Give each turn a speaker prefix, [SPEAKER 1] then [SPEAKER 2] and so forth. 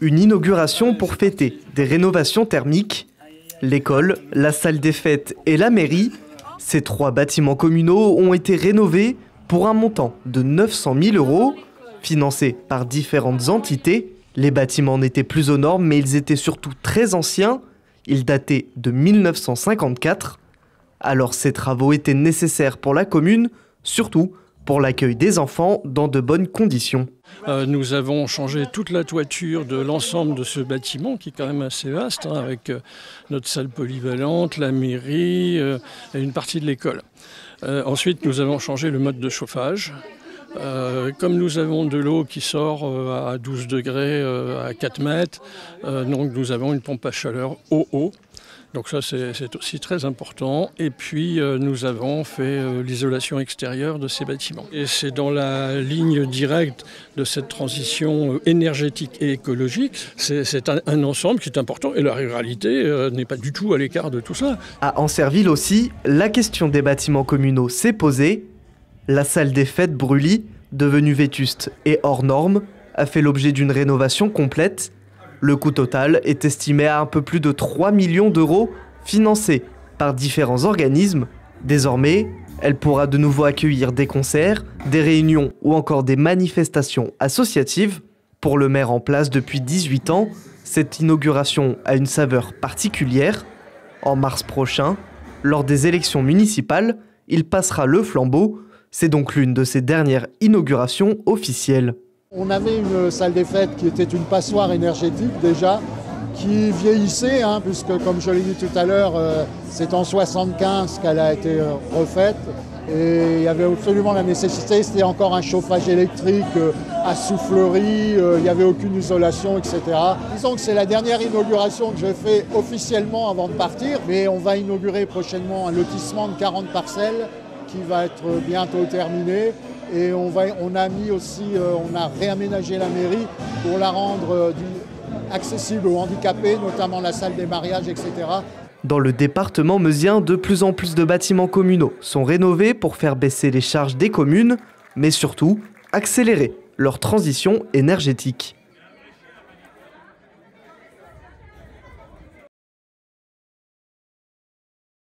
[SPEAKER 1] Une inauguration pour fêter des rénovations thermiques. L'école, la salle des fêtes et la mairie, ces 3 bâtiments communaux ont été rénovés pour un montant de 900 000 €, financés par différentes entités. Les bâtiments n'étaient plus aux normes, mais ils étaient surtout très anciens. Ils dataient de 1954. Alors ces travaux étaient nécessaires pour la commune, surtout pour l'accueil des enfants dans de bonnes conditions.
[SPEAKER 2] Nous avons changé toute la toiture de l'ensemble de ce bâtiment qui est quand même assez vaste, avec notre salle polyvalente, la mairie et une partie de l'école. Ensuite, nous avons changé le mode de chauffage. Comme nous avons de l'eau qui sort à 12 degrés à 4 mètres, donc nous avons une pompe à chaleur au haut. Donc ça c'est aussi très important. Et puis nous avons fait l'isolation extérieure de ces bâtiments. Et c'est dans la ligne directe de cette transition énergétique et écologique. C'est un ensemble qui est important et la ruralité n'est pas du tout à l'écart de tout ça.
[SPEAKER 1] À Ancerville aussi, la question des bâtiments communaux s'est posée. La salle des fêtes Brully, devenue vétuste et hors norme, a fait l'objet d'une rénovation complète. Le coût total est estimé à un peu plus de 3 millions d'euros, financés par différents organismes. Désormais, elle pourra de nouveau accueillir des concerts, des réunions ou encore des manifestations associatives. Pour le maire en place depuis 18 ans, cette inauguration a une saveur particulière. En mars prochain, lors des élections municipales, il passera le flambeau. C'est donc l'une de ses dernières inaugurations officielles.
[SPEAKER 3] On avait une salle des fêtes qui était une passoire énergétique déjà, qui vieillissait, puisque comme je l'ai dit tout à l'heure, c'est en 1975 qu'elle a été refaite. Et il y avait absolument la nécessité, c'était encore un chauffage électrique à soufflerie, il n'y avait aucune isolation, etc. Disons que c'est la dernière inauguration que je fais officiellement avant de partir, mais on va inaugurer prochainement un lotissement de 40 parcelles qui va être bientôt terminé. Et on a réaménagé la mairie pour la rendre accessible aux handicapés, notamment la salle des mariages, etc.
[SPEAKER 1] Dans le département meusien, de plus en plus de bâtiments communaux sont rénovés pour faire baisser les charges des communes, mais surtout accélérer leur transition énergétique.